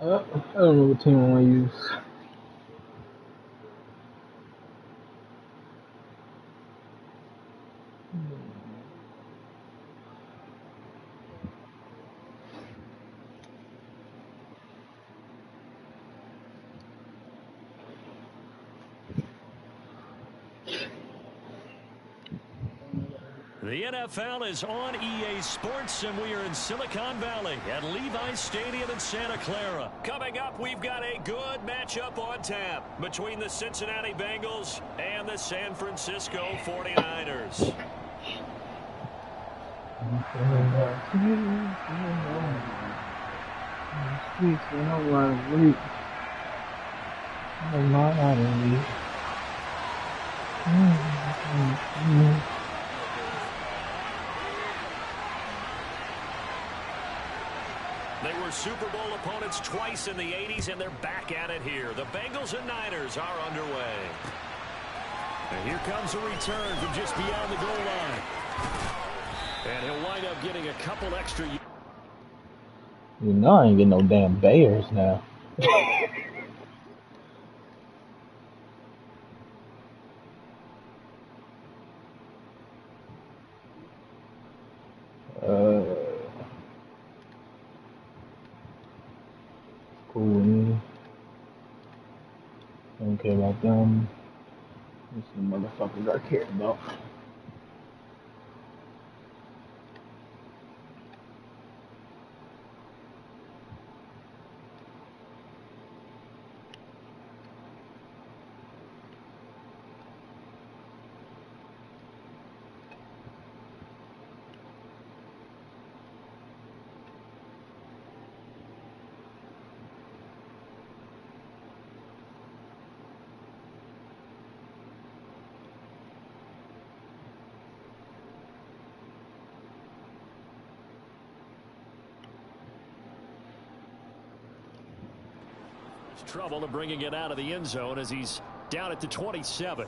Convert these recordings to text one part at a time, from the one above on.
I don't know what team I want to use. The NFL is on EA Sports, and we are in Silicon Valley at Levi's Stadium in Santa Clara. Coming up, we've got a good matchup on tap between the Cincinnati Bengals and the San Francisco 49ers. They were Super Bowl opponents twice in the 80s, and they're back at it here. The Bengals and Niners are underway. And here comes a return from just beyond the goal line. And he'll wind up getting a couple extra. You know I ain't getting no damn Bears now. Cool. Don't care about them. This is the motherfuckers I care about. Trouble to bringing it out of the end zone as he's down at the 27.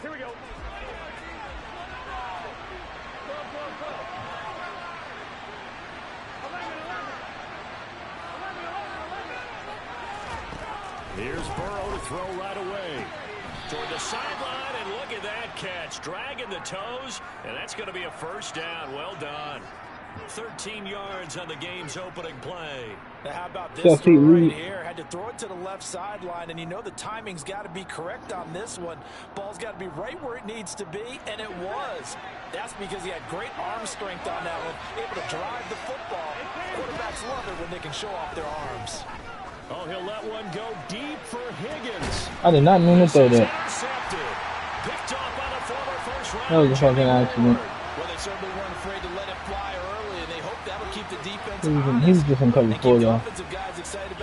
Here we go. Here's Burrow to throw right away. Toward the sideline, and look at that catch. Dragging the toes, and that's going to be a first down. Well done. 13 yards on the game's opening play. Now how about this throw right here? Had to throw it to the left sideline, and you know the timing's got to be correct on this one. Ball's got to be right where it needs to be, and it was. That's because he had great arm strength on that one, able to drive the football. Quarterbacks love it when they can show off their arms. Oh, he'll let one go deep for Higgins. I did not mean to throw that. Picked off by the former first round. That was a fucking accident. Well, they certainly weren't afraid to let it fly early, and they hope that will keep the defense He was just in cover 4, though.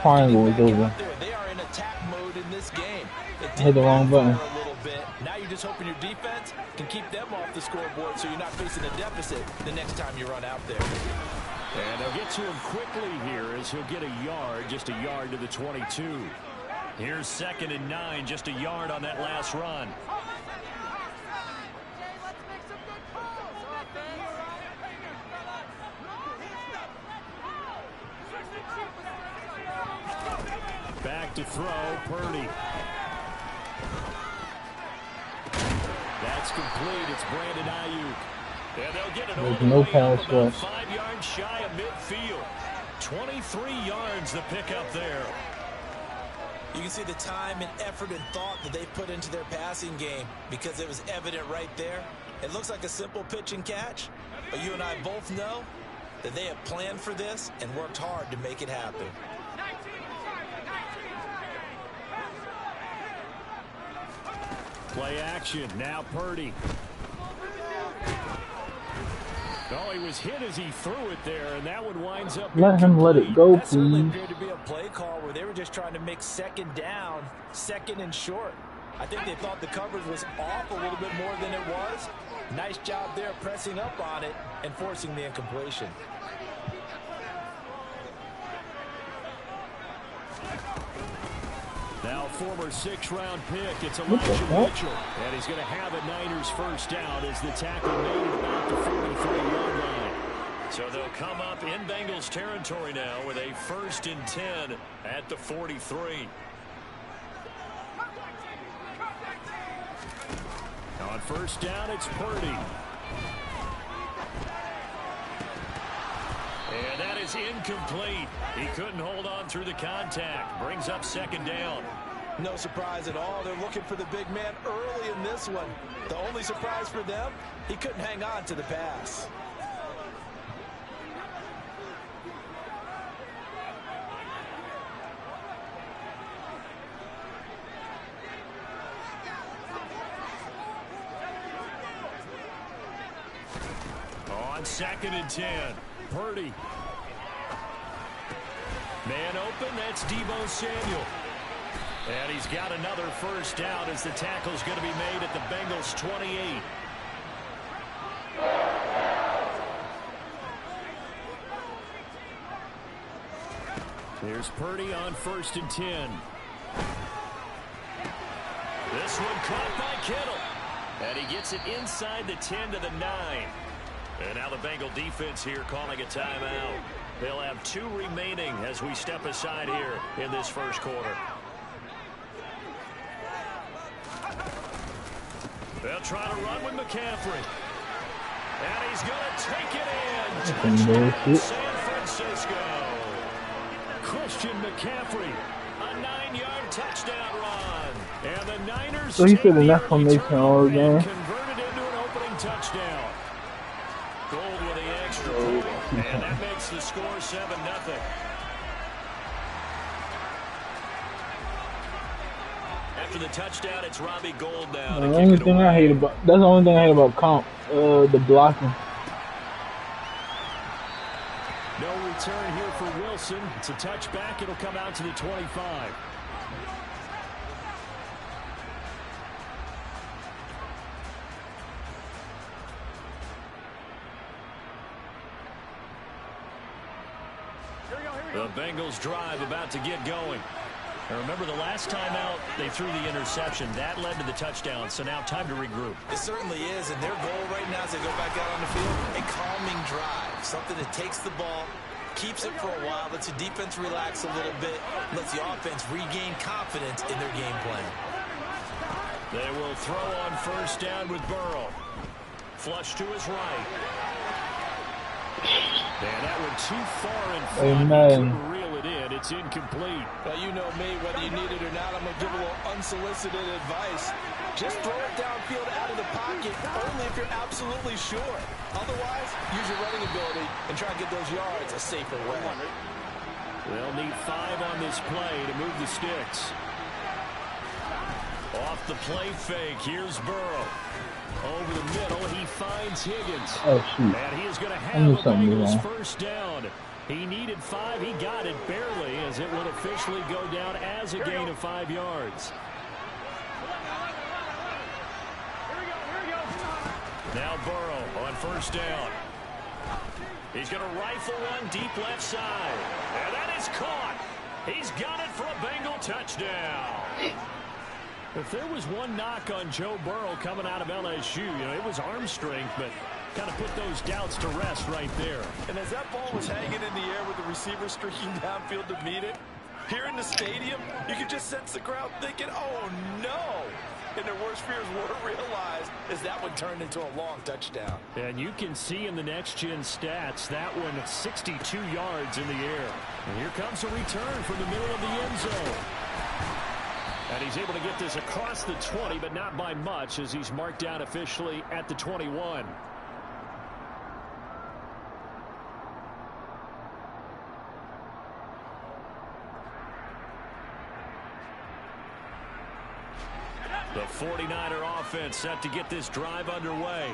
Triangle is over. They are in attack mode in this game. Hit the wrong button. A little bit. Now you're just hoping your defense can keep them off the scoreboard so you're not facing a deficit the next time you run out there. And they'll get to him quickly here as he'll get a yard, just a yard to the 22. Here's 2nd and 9, just a yard on that last run. Back to throw, Purdy. That's complete. It's Brandon Ayuk. And they'll get it There's no pass rush. 5 yards shy of midfield. 23 yards the pickup there. You can see the time and effort and thought that they put into their passing game because it was evident right there. It looks like a simple pitch and catch, but you and I both know that they have planned for this and worked hard to make it happen. Play action. Now Purdy. Oh, he was hit as he threw it there, and that one winds up. Let him let it go, that certainly please. appeared to be a play call where they were just trying to make 2nd down, 2nd and short. I think they thought the coverage was off a little bit more than it was. Nice job there pressing up on it and forcing the incompletion. Now former 6th-round pick, it's Elijah Mitchell. And he's going to have a Niners first down as the tackle made at about the 43-yard line. So they'll come up in Bengals territory now with a 1st and 10 at the 43. On first down, it's Purdy. And that is incomplete. He couldn't hold on through the contact. Brings up 2nd down. No surprise at all. They're looking for the big man early in this one. The only surprise for them, he couldn't hang on to the pass. On 2nd and 10, Purdy. Man open, that's Deebo Samuel. And he's got another first down as the tackle's going to be made at the Bengals 28. There's Purdy on 1st and 10. This one caught by Kittle. And he gets it inside the 10 to the 9. And now the Bengal defense here calling a timeout. They'll have 2 remaining as we step aside here in this first quarter. They'll try to run with McCaffrey. And he's going to take it in. Touchdown, San Francisco. Christian McCaffrey, a 9-yard touchdown run. And the Niners so he said enough formation all game. Converted into an opening touchdown. Gold with the extra point, and that makes the score 7-0. After the touchdown, it's Robbie Gould now. The only thing I hate about that's the only thing I hate about comp, the blocking. No return here for Wilson. It's a touchback. It'll come out to the 25. The Bengals drive about to get going. And remember, the last time out, they threw the interception. That led to the touchdown, so now time to regroup. It certainly is, and their goal right now as they go back out on the field, a calming drive. Something that takes the ball, keeps it for a while, lets the defense relax a little bit, lets the offense regain confidence in their game plan. They will throw on first down with Burrow. Flush to his right. And that went too far in front. Couldn't reel it in. It's incomplete. Well, you know me, whether you need it or not, I'm going to give a little unsolicited advice. Just throw it downfield out of the pocket, only if you're absolutely sure. Otherwise, use your running ability and try and get those yards a safer way. They'll need 5 on this play to move the sticks. Off the play fake, here's Burrow. Over the middle, he finds Higgins. Oh, shoot. And he is going to have a Bengals first down. He needed 5. He got it barely, as it would officially go down as a gain of 5 yards. Now Burrow on first down. He's going to rifle one deep left side. And that is caught. He's got it for a Bengal touchdown. If there was one knock on Joe Burrow coming out of LSU, it was arm strength, but kind of put those doubts to rest right there. And as that ball was hanging in the air with the receiver streaking downfield to meet it, here in the stadium, you could just sense the crowd thinking, oh, no. And their worst fears were realized as that one turned into a long touchdown. And you can see in the next-gen stats, that one 62 yards in the air. And here comes a return from the middle of the end zone. And he's able to get this across the 20, but not by much, as he's marked down officially at the 21. The 49er offense set to get this drive underway.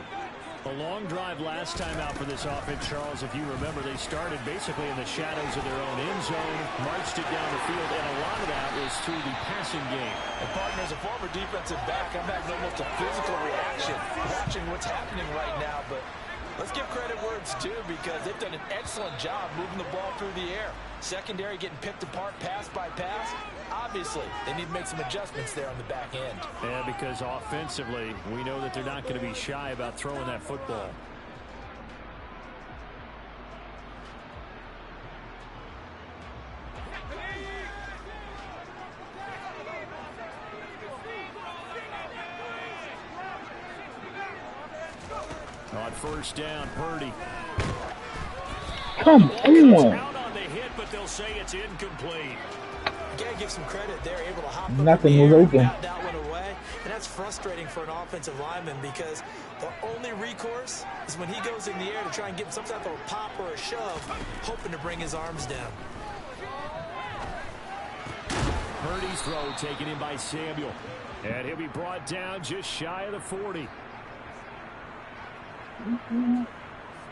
A long drive last time out for this offense, Charles. If you remember, they started basically in the shadows of their own end zone, marched it down the field, and a lot of that was through the passing game. And partner, as a former defensive back, I'm having almost a physical reaction watching what's happening right now. But Let's give credit where it's due because they've done an excellent job moving the ball through the air. Secondary getting picked apart pass by pass. Obviously, they need to make some adjustments there on the back end. Yeah, because offensively, we know that they're not going to be shy about throwing that football. On first down, Purdy. Come on. Out on the hit, but they'll say it's incomplete. Gotta give some credit. They're able to hop Nothing up in the was air open. and bat that one away. And that's frustrating for an offensive lineman because the only recourse is when he goes in the air to try and get some type of a pop or a shove, hoping to bring his arms down. Purdy's throw taken in by Samuel. And he'll be brought down just shy of the 40.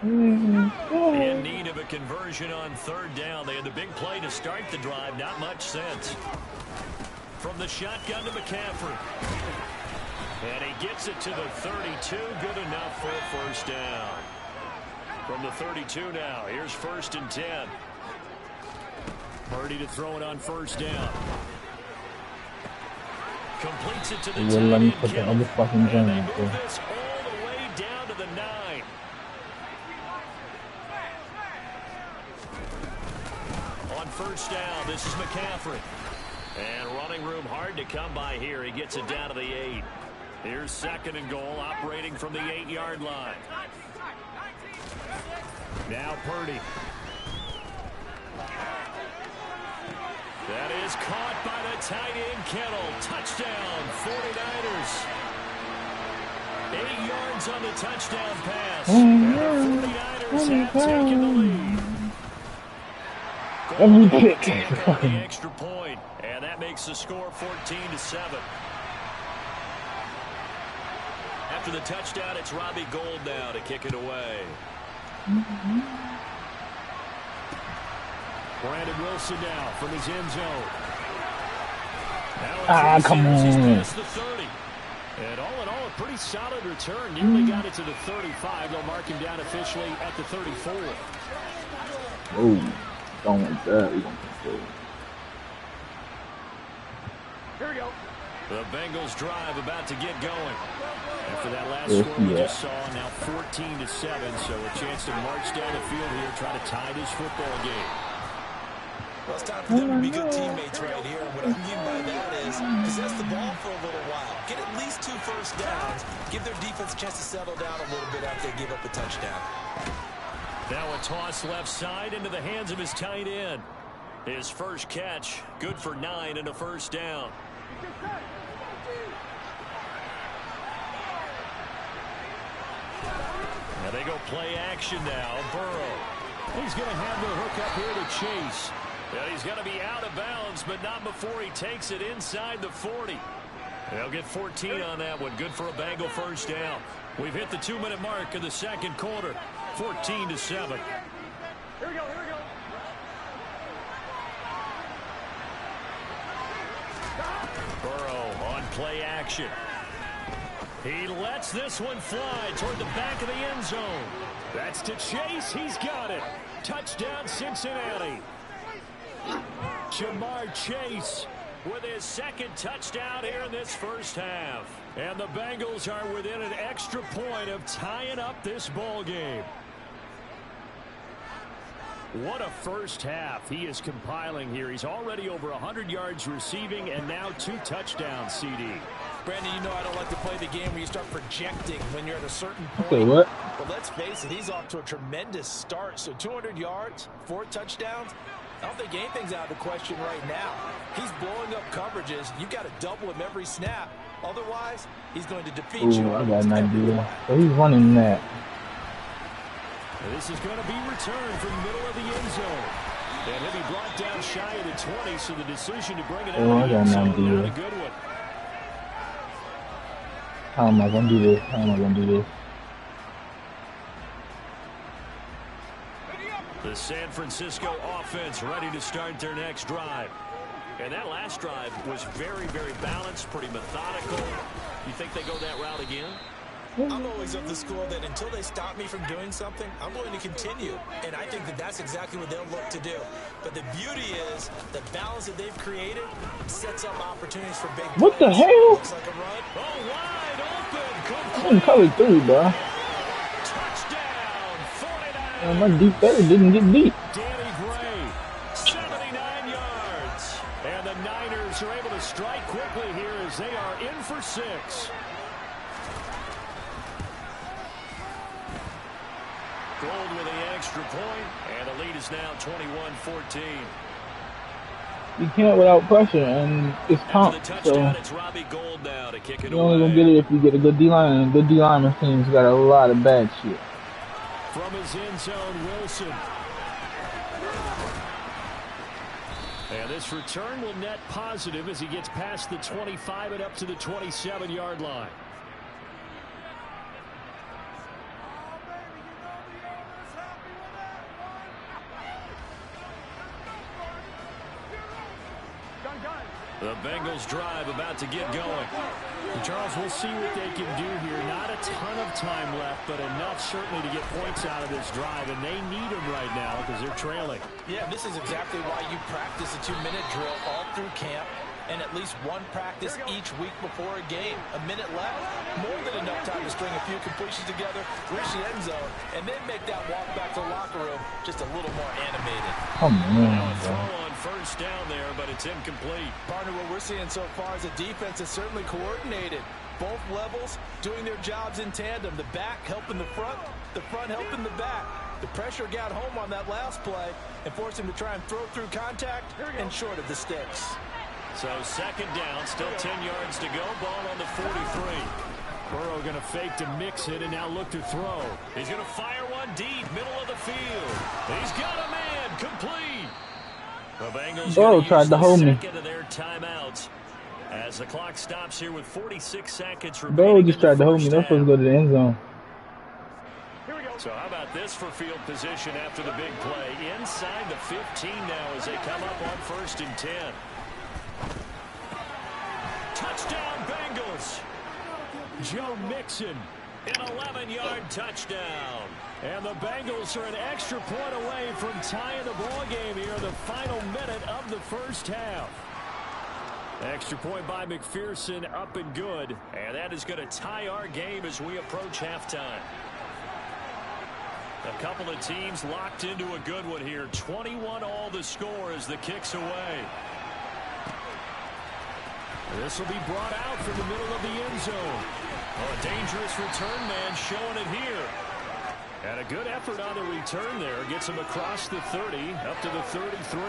In need of a conversion on third down. They had the big play to start the drive. Not much sense. From the shotgun to McCaffrey. And he gets it to the 32. Good enough for a first down. From the 32 now. Here's 1st and 10. Purdy to throw it on first down. Completes it to the 10. Let me put the other fucking game. They move this all the way down to the 9. On first down, this is McCaffrey. And running room hard to come by here. He gets it down to the 8. Here's 2nd and goal, operating from the 8-yard line. Now Purdy. That is caught by the tight end Kittle. Touchdown, 49ers. 8 yards on the touchdown pass. And the 49ers have taken the lead. Every kick. On the extra point, and that makes the score 14-7. After the touchdown, it's Robbie Gould now to kick it away. Brandon Wilson now from his end zone. Come on. He's past the 30. And all in all, a pretty solid return. Nearly got it to the 35. They'll mark him down officially at the 34. Oh, don't like that. We don't control. Here we go. The Bengals drive about to get going. After that last score we just saw, now 14-7, so a chance to march down the field here, try to tie this football game. Well, it's time for them to be good teammates right here. And what I mean by that is possess the ball for a little while. Get at least 2 first downs. Give their defense a chance to settle down a little bit after they give up a touchdown. Now a toss left side into the hands of his tight end. His first catch, good for 9 and a first down. Now they go play action now. Burrow. He's going to have the hook up here to Chase. Yeah, he's going to be out of bounds, but not before he takes it inside the 40. They'll get 14 on that one. Good for a Bengal first down. We've hit the 2-minute mark of the second quarter. 14-7. Here we go, here we go. Burrow on play action. He lets this one fly toward the back of the end zone. That's to Chase. He's got it. Touchdown, Cincinnati. Jamar Chase with his second touchdown here in this first half. And the Bengals are within an extra point of tying up this ball game. What a first half he is compiling here. He's already over 100 yards receiving and now 2 touchdowns, CD. Brandon, you know I don't like to play the game where you start projecting when you're at a certain point. Okay, what? But let's face it, he's off to a tremendous start. So 200 yards, 4 touchdowns. I don't think anything's out of the question right now. He's blowing up coverages. You've got to double him every snap. Otherwise, he's going to defeat you. I got an idea. So he's running that. This is going to be returned from the middle of the end zone. And he'll be brought down shy of the 20, so the decision to bring it out of the end zone, not a good one. How am I going to do this? How am I going to do this? The San Francisco offense ready to start their next drive. And that last drive was very, very balanced, pretty methodical. You think they go that route again? I'm always of the school that until they stop me from doing something, I'm going to continue. And I think that that's exactly what they'll look to do. But the beauty is the balance that they've created sets up opportunities for big plays. What the hell? Looks like a run. Oh, wide open. I'm in cover 3, bro. Touchdown, 49. And my deep better didn't get deep. Danny Gray, 79 yards. And the Niners are able to strike quickly here as they are in for 6. Gold with the extra point, and the lead is now 21-14. You can't without pressure, and it's comp, so It's Robbie Gould now to kick it you're only going to get it if you get a good D-line, and a good D-lineman team's got a lot of bad shit. From his end zone, Wilson. And this return will net positive as he gets past the 25 and up to the 27-yard line. The Bengals drive about to get going. And Charles, we'll see what they can do here. Not a ton of time left, but enough certainly to get points out of this drive, and they need them right now because they're trailing. Yeah, this is exactly why you practice a 2-minute drill all through camp and at least one practice each week before a game. A minute left, more than enough time to string a few completions together, reach the end zone, and then make that walk back to the locker room just a little more animated. Come Now on, a throw bro. on first down there, but it's incomplete. Partner, what we're seeing so far is the defense is certainly coordinated. Both levels doing their jobs in tandem. The back helping the front helping the back. The pressure got home on that last play and forced him to try and throw through contact and short of the sticks. So second down, still 10 yards to go. Ball on the 43. Burrow going to fake to mix it and now look to throw. He's going to fire one deep, middle of the field. He's got a man, complete. The Bengals Burrow tried to hold me. second of their timeouts as the clock stops here with 46 seconds remaining. Burrow just tried to hold me. They're supposed to go to the end zone. So how about this for field position after the big play? Inside the 15 now as they come up on 1st and 10. Touchdown Bengals. Joe Mixon, an 11-yard touchdown. And the Bengals are an extra point away from tying the ball game here in the final minute of the first half. Extra point by McPherson, up and good. And that is going to tie our game as we approach halftime. A couple of teams locked into a good one here. 21 all the score as the kick's away. This will be brought out from the middle of the end zone. Oh, a dangerous return man showing it here. And a good effort on the return there. Gets him across the 30, up to the 33.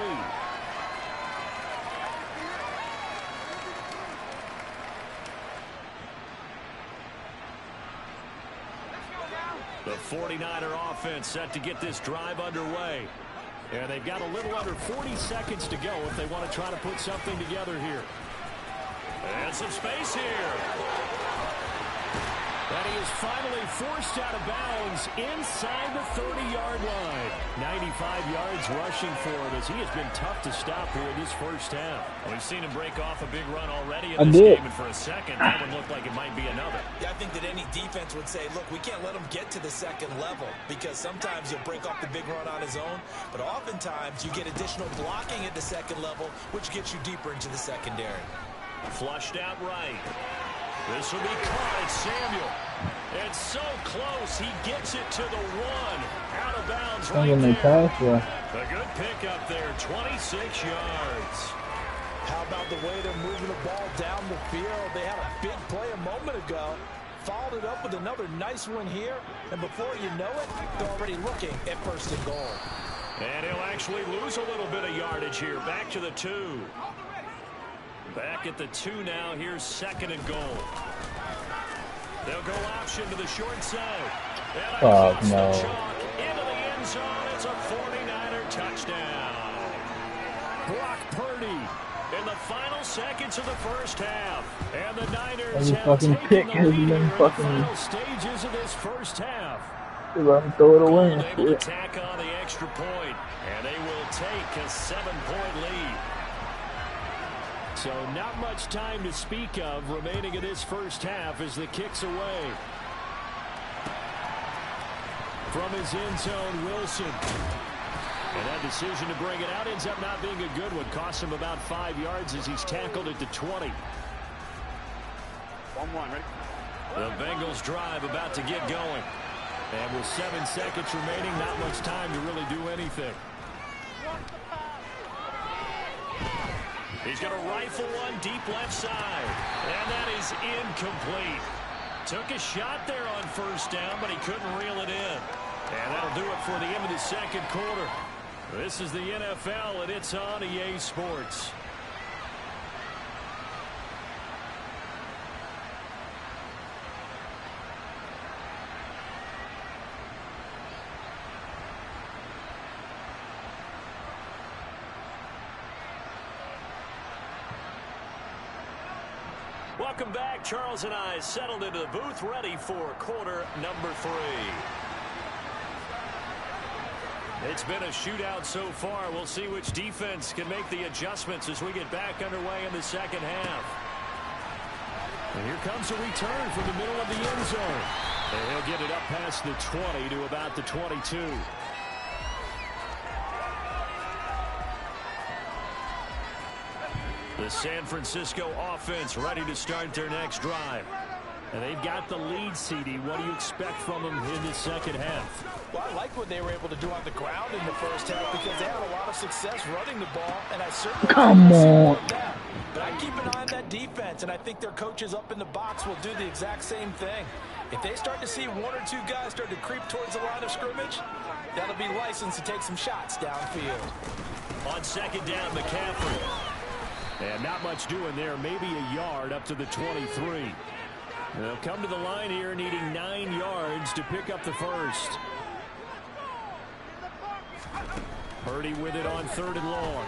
The 49er offense set to get this drive underway. And they've got a little under 40 seconds to go if they want to try to put something together here. And some space here. And he is finally forced out of bounds inside the 30-yard line. 95 yards rushing for him as he has been tough to stop here in this first half. Well, we've seen him break off a big run already in this game, and for a second, that one looked like it might be another. Yeah, I think that any defense would say, look, we can't let him get to the second level because sometimes he'll break off the big run on his own, but oftentimes you get additional blocking at the second level, which gets you deeper into the secondary. Flushed out right. This will be caught. It's Samuel. It's so close. He gets it to the 1. Out of bounds right there. A good pickup there. 26 yards. How about the way they're moving the ball down the field? They had a big play a moment ago. Followed it up with another nice one here. And before you know it, they're already looking at 1st and goal. And he'll actually lose a little bit of yardage here. Back to the 2. Back at the 2 now. Here's 2nd and goal. They'll go option to the short side. Oh, no. Into the end zone. It's a 49er touchdown. Brock Purdy in the final seconds of the first half. And the Niners have taken the lead here in the final stages of this first half. Throw it away. Able to tack on the extra point. And they will take a 7-point lead. So not much time to speak of remaining in this first half as the kick's away. From his end zone, Wilson. And that decision to bring it out ends up not being a good one. Costs him about 5 yards as he's tackled at the 20. 1-1, ready? The Bengals drive about to get going. And with 7 seconds remaining, not much time to really do anything. He's going to rifle one deep left side. And that is incomplete. Took a shot there on first down, but he couldn't reel it in. And that'll do it for the end of the second quarter. This is the NFL, and it's on EA Sports. Welcome back. Charles and I settled into the booth, ready for quarter number 3. It's been a shootout so far. We'll see which defense can make the adjustments as we get back underway in the second half. And here comes a return from the middle of the end zone. And he'll get it up past the 20 to about the 22. The San Francisco offense ready to start their next drive. And they've got the lead, CD. What do you expect from them in the second half? Well, I like what they were able to do on the ground in the first half because they had a lot of success running the ball, and I certainly Come on. that. But I keep an eye on that defense, and I think their coaches up in the box will do the exact same thing. If they start to see 1 or 2 guys start to creep towards the line of scrimmage, that'll be licensed to take some shots downfield. On second down, McCaffrey. And not much doing there, maybe a yard up to the 23. They'll come to the line here needing 9 yards to pick up the first. Purdy with it on 3rd and long.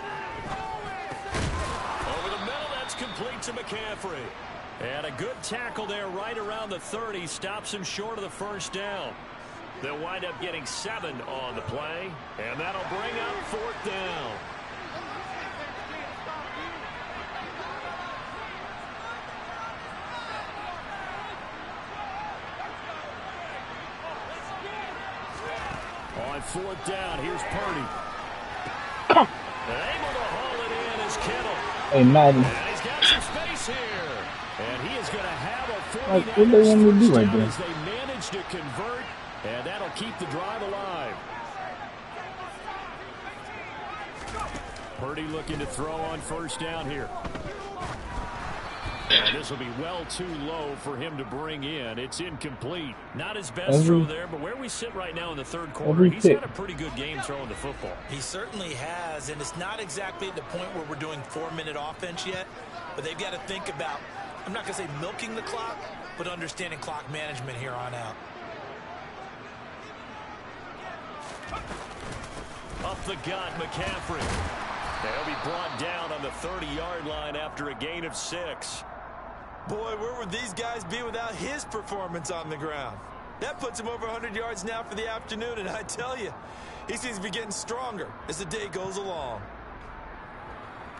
Over the middle, that's complete to McCaffrey. And a good tackle there right around the 30. Stops him short of the first down. They'll wind up getting 7 on the play. And that'll bring up 4th down. On 4th down, here's Purdy. And able to haul it in is Kittle. Hey, Madden. And he's got some space here. And he is going to have a 49ers What they want me to do right down there? as they manage to convert, and that'll keep the drive alive. Purdy looking to throw on first down here. And this will be well too low for him to bring in. It's incomplete. Not his best throw there, but where we sit right now in the third quarter, he's had a pretty good game throwing the football. He certainly has, and it's not exactly at the point where we're doing 4-minute offense yet, but they've got to think about, I'm not going to say milking the clock, but understanding clock management here on out. Up the gut, McCaffrey. They'll be brought down on the 30-yard line after a gain of 6. Boy, where would these guys be without his performance on the ground? That puts him over 100 yards now for the afternoon, and I tell you, he seems to be getting stronger as the day goes along.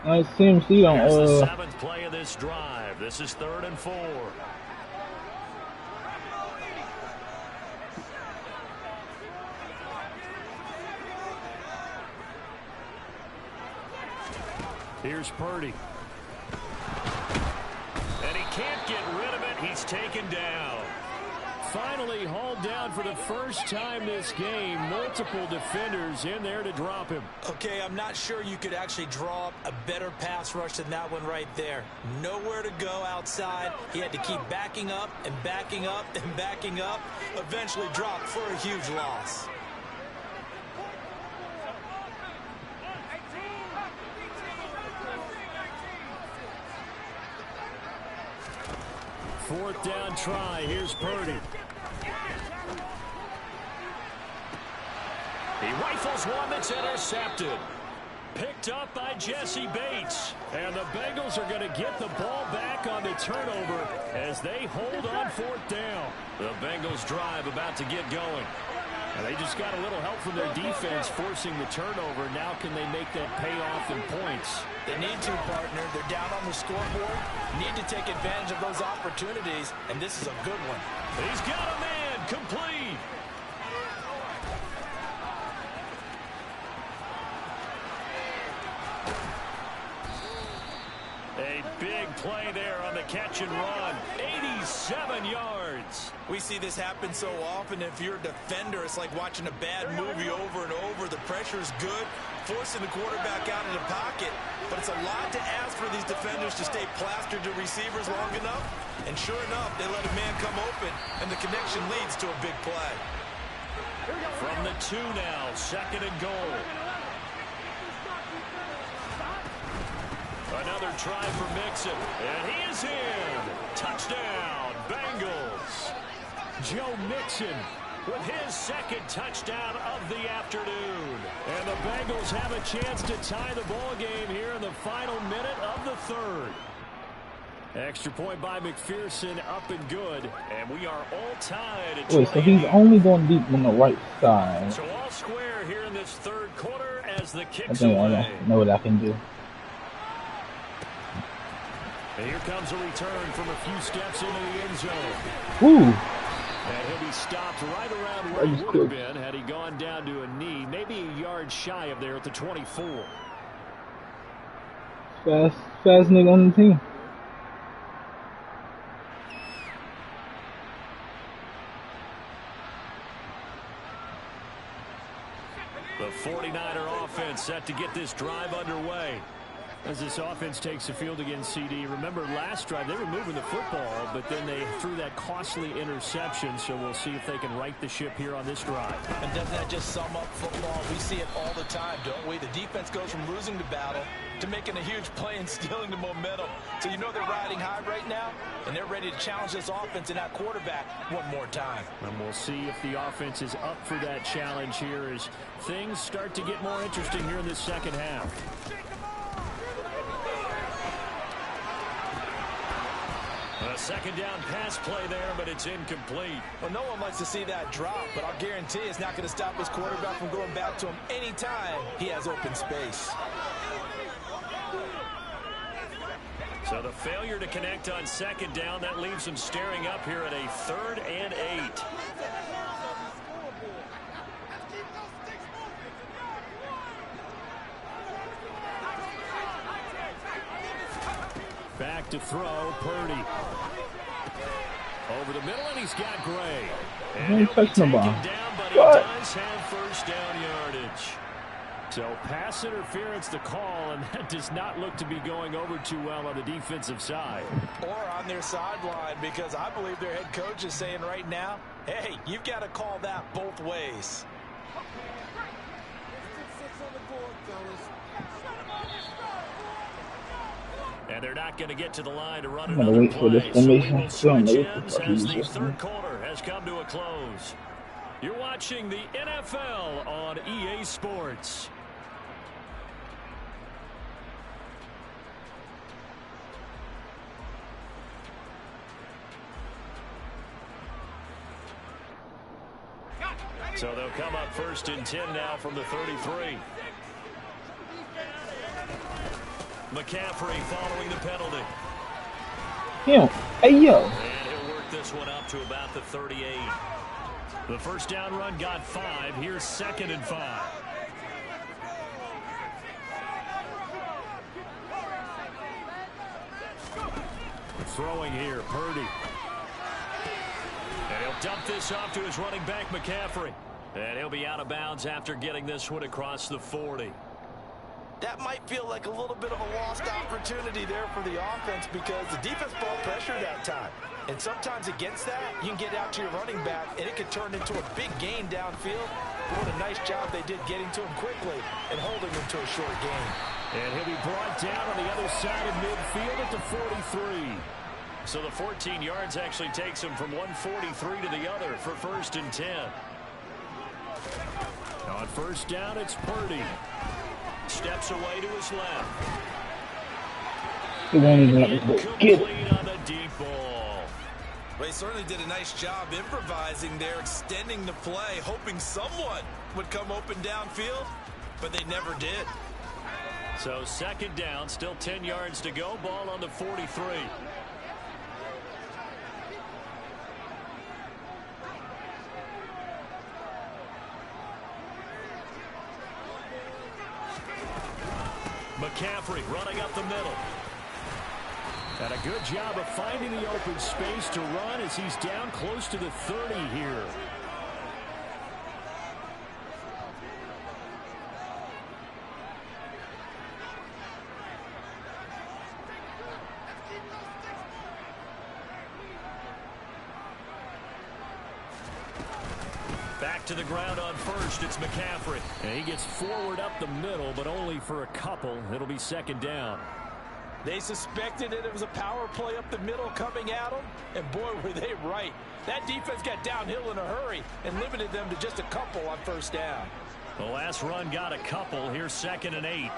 It seems he don't. Here's the 7th play of this drive. This is 3rd and 4. Here's Purdy. And he can't get rid of it. He's taken down. Finally hauled down for the first time this game. Multiple defenders in there to drop him. Okay, I'm not sure you could actually draw up a better pass rush than that one right there. Nowhere to go outside. He had to keep backing up and backing up and backing up. Eventually dropped for a huge loss. Fourth down try. Here's Purdy. He rifles one that's intercepted. Picked up by Jesse Bates. And the Bengals are going to get the ball back on the turnover as they hold on 4th down. The Bengals drive about to get going. And they just got a little help from their defense forcing the turnover. Now can they make that pay off in points? They need to, partner. They're down on the scoreboard. Need to take advantage of those opportunities, and this is a good one. He's got a man complete. A big play there on the catch and run. 87 yards. We see this happen so often. If you're a defender, it's like watching a bad movie over and over. The pressure is good, forcing the quarterback out of the pocket. But it's a lot to ask for these defenders to stay plastered to receivers long enough. And sure enough, they let a man come open, and the connection leads to a big play. From the 2 now, 2nd and goal. Another try for Mixon, and he is in. Touchdown, Bengals. Joe Mixon with his 2nd touchdown of the afternoon. And the Bengals have a chance to tie the ball game here in the final minute of the 3rd. Extra point by McPherson, up and good. And we are all tied at 20. Wait, so he's only going deep on the right side. So all square here in this 3rd quarter as the kicks I think away. I know what I can do. And here comes a return from a few steps into the end zone. Woo! And he'll be stopped right around where he would have been had he gone down to a knee, maybe a yard shy of there at the 24. Fast nigga on the team. The 49er offense set to get this drive underway. As this offense takes the field against CD. Remember last drive they were moving the football, but then they threw that costly interception. So we'll see if they can right the ship here on this drive. And doesn't that just sum up football? We see it all the time, don't we? The defense goes from losing the battle to making a huge play and stealing the momentum. So you know they're riding high right now, and they're ready to challenge this offense and that quarterback one more time. And we'll see if the offense is up for that challenge here as things start to get more interesting here in this 2nd half. A 2nd down pass play there, but it's incomplete. Well, no one likes to see that drop, but I'll guarantee it's not going to stop his quarterback from going back to him anytime he has open space. So the failure to connect on 2nd down, that leaves him staring up here at a 3rd and 8. Back to throw, Purdy. Over the middle, and he's got Gray. And he'll be taken down, but he does have 1st down yardage. So pass interference the call, and that does not look to be going over too well on the defensive side. Or on their sideline, because I believe their head coach is saying right now, hey, you've got to call that both ways. And they're not going to get to the line to run I'm gonna another wait for this play. So we formation. will switch ends as the 3rd quarter has come to a close. You're watching the NFL on EA Sports. So they'll come up 1st and 10 now from the 33. McCaffrey following the penalty. Yo, hey yo. And he'll work this one up to about the 38. The 1st down run got 5. Here's 2nd and 5. Throwing here, Purdy. And he'll dump this off to his running back, McCaffrey. And he'll be out of bounds after getting this one across the 40. That might feel like a little bit of a lost opportunity there for the offense because the defense brought pressure that time. And sometimes against that, you can get out to your running back, and it could turn into a big gain downfield. But what a nice job they did getting to him quickly and holding him to a short gain. And he'll be brought down on the other side of midfield at the 43. So the 14 yards actually takes him from 143 to the other for 1st and 10. On 1st down, it's Purdy. Steps away to his left. He won't even let me go get it. Incomplete on the deep ball. Well, he certainly did a nice job improvising there, extending the play, hoping someone would come open downfield, but they never did. So 2nd down, still 10 yards to go. Ball on the 43. McCaffrey running up the middle. And a good job of finding the open space to run as he's down close to the 30 here. Back to the ground on first. It's McCaffrey. And he gets forward up the middle, but only for a couple. It'll be second down. They suspected it was a power play up the middle coming at them, and boy, were they right. That defense got downhill in a hurry and limited them to just a couple on first down. The last run got a couple. Here's 2nd and 8.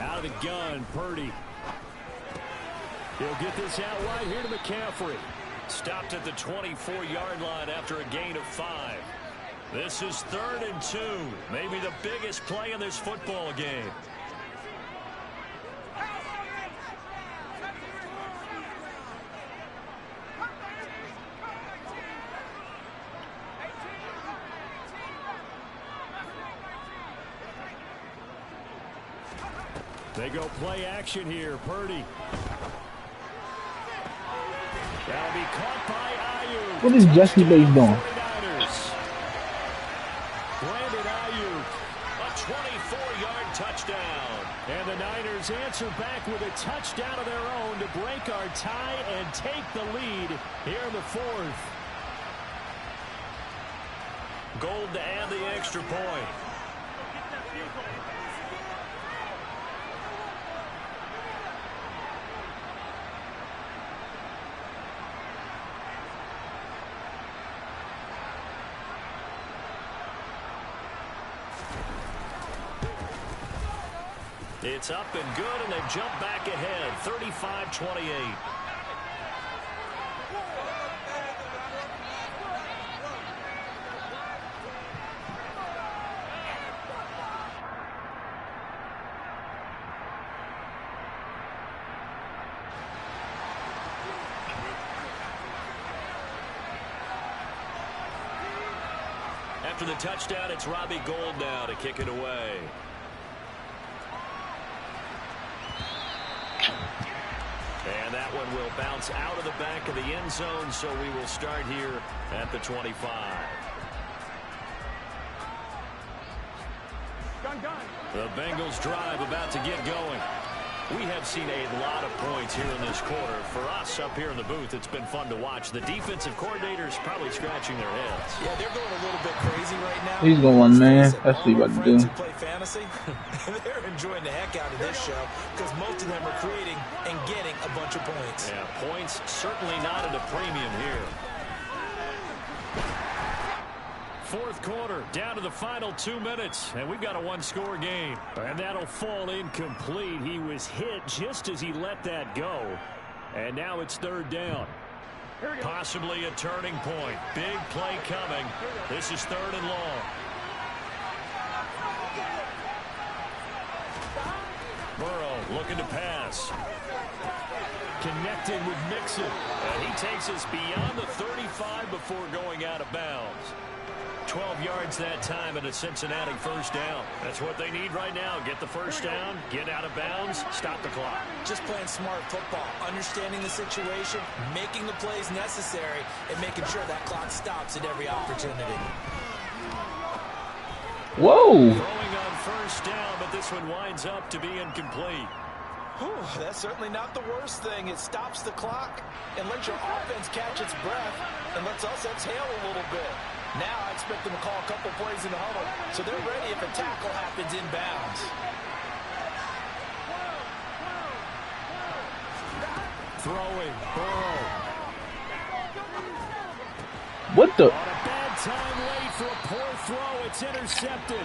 Out of the gun, Purdy. He'll get this out wide here to McCaffrey. Stopped at the 24-yard line after a gain of 5. This is 3rd and 2. Maybe the biggest play in this football game. They go play action here. Purdy. That'll be caught by Ayuk. What is Jesse Bates doing? Brandon Ayuk, a 24-yard touchdown. And the Niners answer back with a touchdown of their own to break our tie and take the lead here in the 4th. Gold to add the extra point. It's up and good, and they've jumped back ahead, 35-28. After the touchdown, it's Robbie Gould now to kick it away. And that one will bounce out of the back of the end zone, so we will start here at the 25. The Bengals drive about to get going. We have seen a lot of points here in this quarter. For us up here in the booth, it's been fun to watch. The defensive coordinators probably scratching their heads. Yeah, they're going a little bit crazy right now. He's going, man. That's what he's about to do. Who play fantasy, they're enjoying the heck out of this show because most of them are creating and getting a bunch of points. Yeah, points certainly not at a premium here. 4th quarter, down to the final 2 minutes, and we've got a one-score game. And that'll fall incomplete. He was hit just as he let that go. And now it's 3rd down. Possibly a turning point. Big play coming. This is 3rd and long. Burrow looking to pass. Connected with Mixon. And he takes us beyond the 35 before going out of bounds. 12 yards that time and a Cincinnati first down. That's what they need right now. Get the first down, get out of bounds, stop the clock. Just playing smart football, understanding the situation, making the plays necessary, and making sure that clock stops at every opportunity. Whoa! Throwing on first down, but this one winds up to be incomplete. Whew, that's certainly not the worst thing. It stops the clock and lets your offense catch its breath and lets us exhale a little bit. Now I expect them to call a couple plays in the huddle, so they're ready if a tackle happens inbounds. Throwing, Burrow. What the? On a bad time late for a poor throw. It's intercepted.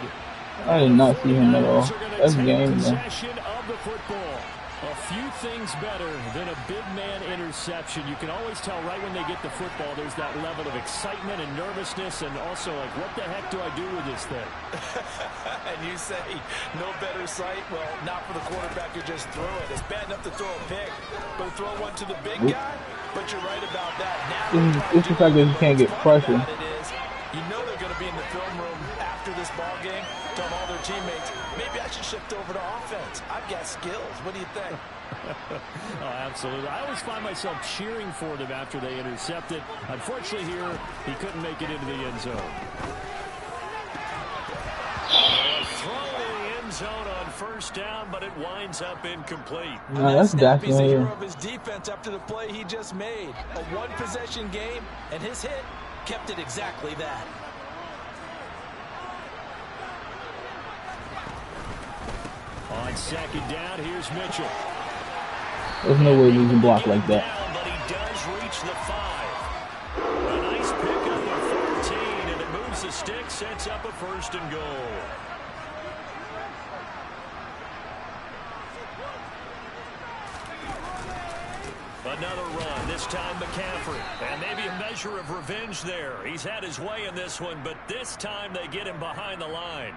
I did not see him at all. That's game, man. Possession of the football. A few things better than a big man interception. You can always tell right when they get the football, there's that level of excitement and nervousness, and also like, what the heck do I do with this thing? And you say, no better sight? Well, not for the quarterback who just threw it. It's bad enough to throw a pick, but to throw one to the big guy? But you're right about that. Now it's the fact that you can't get pressure. You know they're going to be in the film room after this ball game, telling all their teammates, maybe I should shift over to offense. I've got skills. What do you think? Oh, absolutely. I always find myself cheering for them after they intercept it. Unfortunately here, he couldn't make it into the end zone. A throw in the end zone on first down, but it winds up incomplete. No, that's definitely He's the hero of his defense after the play he just made. A one-possession game, and his hit kept it exactly that. On second down, here's Mitchell. There's no way you can block like that. Down, but he does reach the 5. A nice pickup of 14, and it moves the stick, sets up a first and goal. Another run, this time McCaffrey. And maybe a measure of revenge there. He's had his way in this one, but this time they get him behind the line.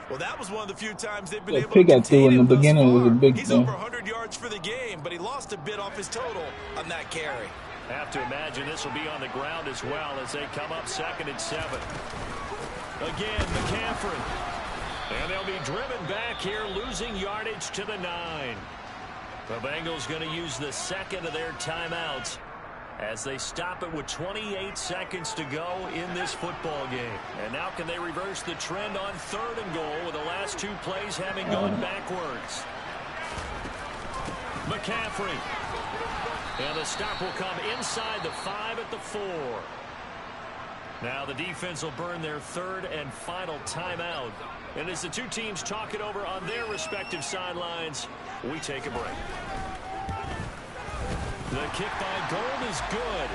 Well, that was one of the few times they've been The able pick to I threw contain in the him thus beginning was a far. big He's thing. over 100 yards for the game, but he lost a bit off his total on that carry. Have to imagine this will be on the ground as well as they come up 2nd and 7. Again, McCaffrey. And they'll be driven back here, losing yardage to the 9. The Bengals going to use the second of their timeouts as they stop it with 28 seconds to go in this football game. And now can they reverse the trend on 3rd and goal with the last 2 plays having gone backwards? McCaffrey. And the stop will come inside the 5 at the 4. Now the defense will burn their 3rd and final timeout. And as the two teams talk it over on their respective sidelines, we take a break. The kick by Gold is good.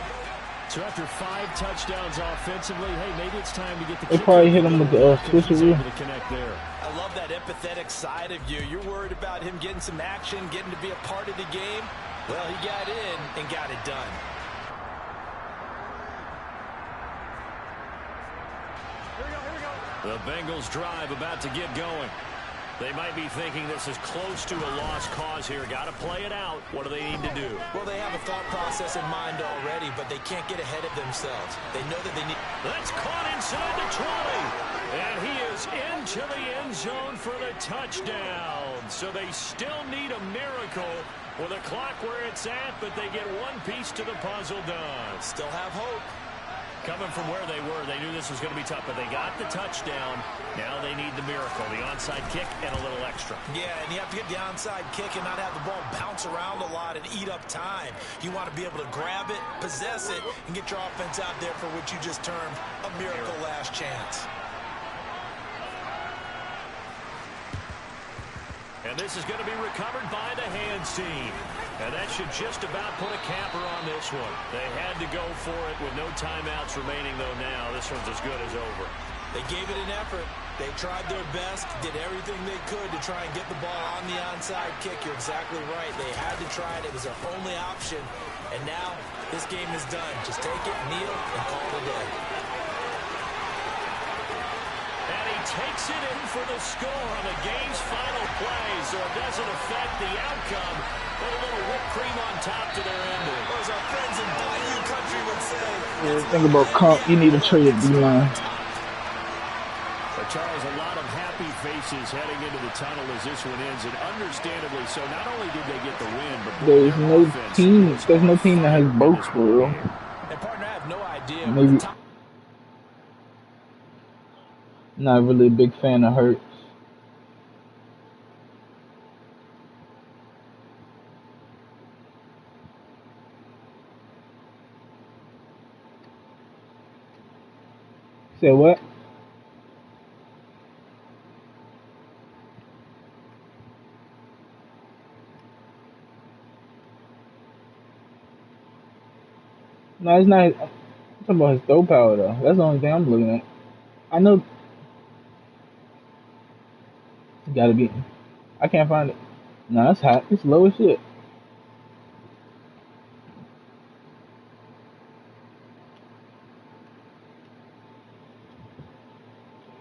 So after 5 touchdowns offensively, hey, maybe it's time to get the They kick. probably hit him with the switcheroo. To connect there. I love that empathetic side of you. You're worried about him getting some action, getting to be a part of the game. Well, he got in and got it done. The Bengals drive about to get going. They might be thinking this is close to a lost cause here. Got to play it out. What do they need to do? Well, they have a thought process in mind already, but they can't get ahead of themselves. They know that they need... That's caught inside the 20. And he is into the end zone for the touchdown. So they still need a miracle with a clock where it's at, but they get one piece to the puzzle done. Still have hope. Coming from where they were, they knew this was going to be tough, but they got the touchdown. Now they need the miracle, the onside kick and a little extra. Yeah, and you have to get the onside kick and not have the ball bounce around a lot and eat up time. You want to be able to grab it, possess it, and get your offense out there for what you just termed a miracle last chance. And this is going to be recovered by the hands team. And that should just about put a capper on this one. They had to go for it with no timeouts remaining, though now. This one's as good as over. They gave it an effort. They tried their best, did everything they could to try and get the ball on the onside kick. You're exactly right. They had to try it. It was their only option. And now this game is done. Just take it, kneel, and call it a day. And he takes it in for the score on the game's final play, so it doesn't affect the outcome. Put a little whipped cream on top to their ending. Or as our friends in Bayou Country would say, Yeah, think about comp. You need to trade at D-line. But Charles, a lot of happy faces heading into the tunnel as this one ends, and understandably so. Not only did they get the win, but There's no team. There's no team that has both for real. and partner, I have no idea. Maybe. Not really a big fan of Hurts. Say what? No, it's not. I'm talking about his throw power though. That's the only thing I'm looking at. I know. It's gotta be. I can't find it. No, that's hot. It's low as shit.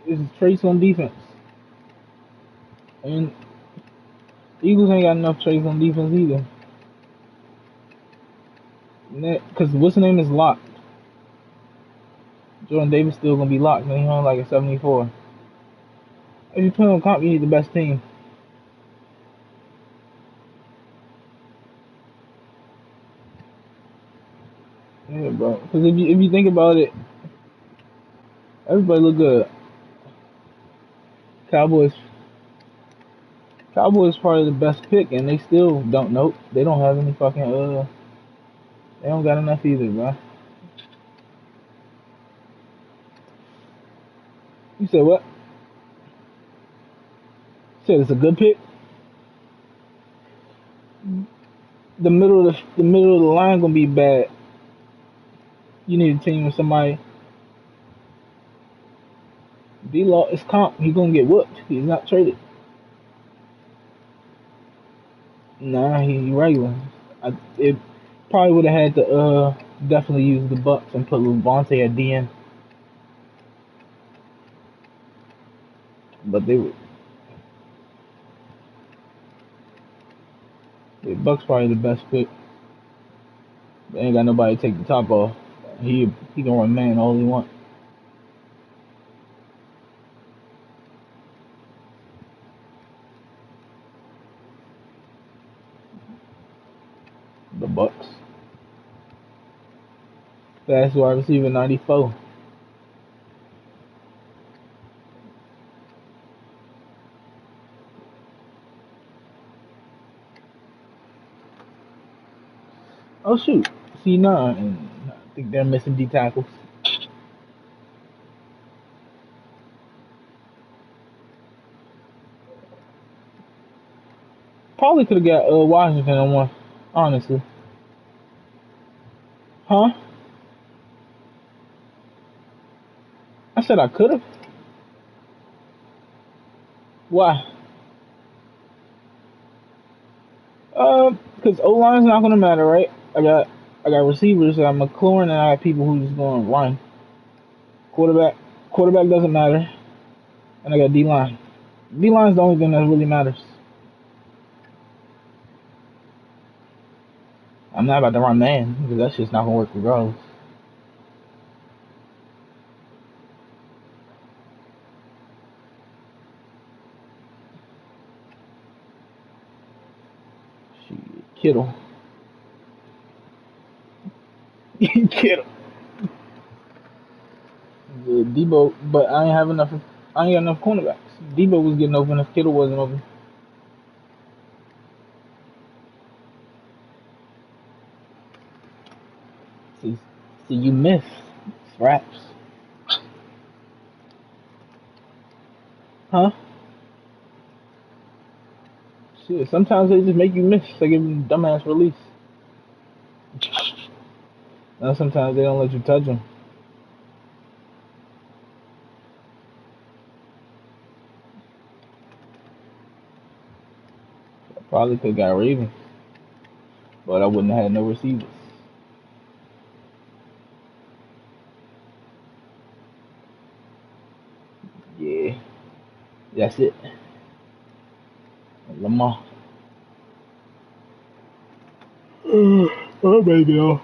It's traits on defense. And Eagles ain't got enough traits on defense either. Because what's the name is locked. Jordan Davis still gonna be locked, man. He's on like a 74. If you play on comp, you need the best team. Yeah, bro. Because if you think about it, everybody look good. Cowboys probably the best pick, and they still don't know. They don't have any fucking They don't got enough either, bro. You said what? You said it's a good pick. The middle of the line gonna be bad. You need a team with somebody. D-Law is comp. He gonna get whooped. He's not traded. Nah, he regular. It probably would have had to definitely use the Bucks and put Levante at DN. But the Bucks probably the best pick. They ain't got nobody to take the top off. He can run man all he want. The Bucks. Fast wide receiver 94. Oh shoot, C9. And I think they're missing D tackles. Probably could have got Washington on one, honestly. Huh? I said I could have. Why? Because O line's not gonna matter, right? I got receivers. I got McLaurin, and I got people who just going to run. Quarterback doesn't matter, and I got D line. D line's the only thing that really matters. I'm not about to run man because that shit's not gonna work regardless. Shit, Kittle. Kittle. Yeah, Debo, but I ain't have enough. I ain't got enough cornerbacks. Debo was getting open if Kittle wasn't open. See, you miss raps, huh? Shit, sometimes they just make you miss. They give you dumbass release. And sometimes they don't let you touch them. I probably could have got Ravens, but I wouldn't have had no receivers. Yeah, that's it. Lamar. Oh, baby, oh.